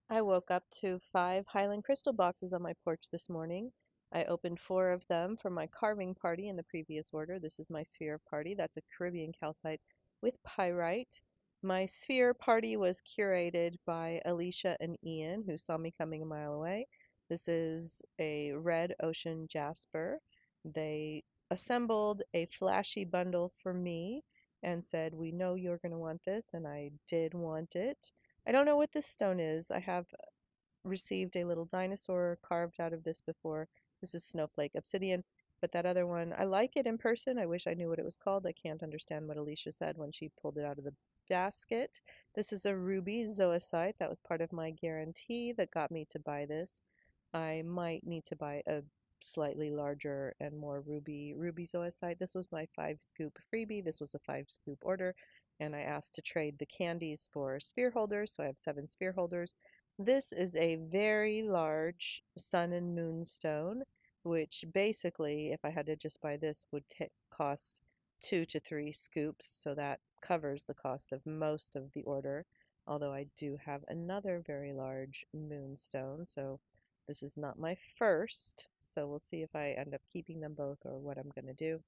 I woke up to 5 Highland Crystal boxes on my porch this morning. I opened 4 of them for my carving party in the previous order. This is my sphere party. That's a Caribbean calcite with pyrite. My sphere party was curated by Alicia and Ian, who saw me coming a mile away. This is a red ocean jasper. They assembled a flashy bundle for me and said, "We know you're going to want this," and I did want it. I don't know what this stone is. I have received a little dinosaur carved out of this before. This is snowflake obsidian, but that other one, I like it in person. I wish I knew what it was called. I can't understand what Alicia said when she pulled it out of the basket. This is a ruby zoisite. That was part of my guarantee that got me to buy this. I might need to buy a slightly larger and more ruby zoisite. This was my 5 scoop freebie. This was a 5 scoop order, and I asked to trade the candies for sphere holders, so I have 7 sphere holders. This is a very large sun and moon stone, which basically, if I had to just buy this, would cost 2 to 3 scoops, so that covers the cost of most of the order. Although I do have another very large moonstone, so this is not my first, so we'll see if I end up keeping them both or what I'm going to do.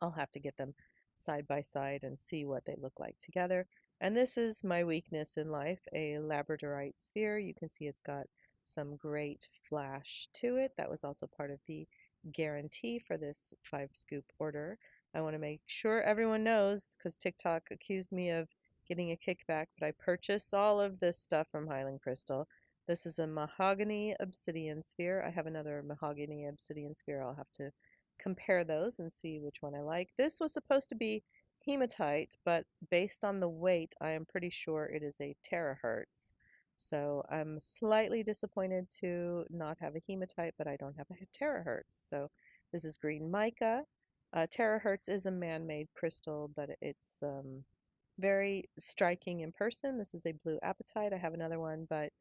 I'll have to get them side by side and see what they look like together. And this is my weakness in life, a labradorite sphere. You can see it's got some great flash to it. That was also part of the guarantee for this 5 scoop order. I want to make sure everyone knows, because TikTok accused me of getting a kickback, but I purchased all of this stuff from Highland Crystal. This is a mahogany obsidian sphere. I have another mahogany obsidian sphere. I'll have to compare those and see which one I like. This was supposed to be hematite, but based on the weight, I am pretty sure it is a terahertz. So I'm slightly disappointed to not have a hematite, but I don't have a terahertz. So this is green mica. Terahertz is a man-made crystal, but it's very striking in person. This is a blue apatite. I have another one, but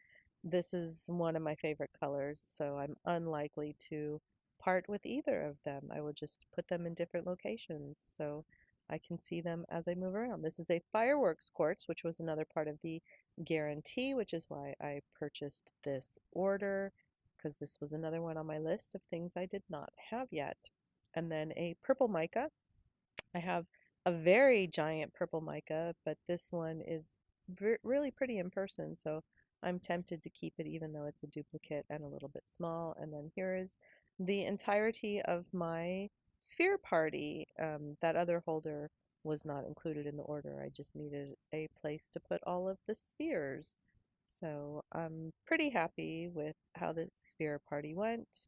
this is one of my favorite colors, so I'm unlikely to part with either of them. I will just put them in different locations so I can see them as I move around. This is a fireworks quartz, which was another part of the guarantee, which is why I purchased this order, because this was another one on my list of things I did not have yet. And then a purple mica. I have a very giant purple mica, but this one is really pretty in person, so I'm tempted to keep it even though it's a duplicate and a little bit small. And then here is the entirety of my sphere party. That other holder was not included in the order. I just needed a place to put all of the spheres. So I'm pretty happy with how the sphere party went.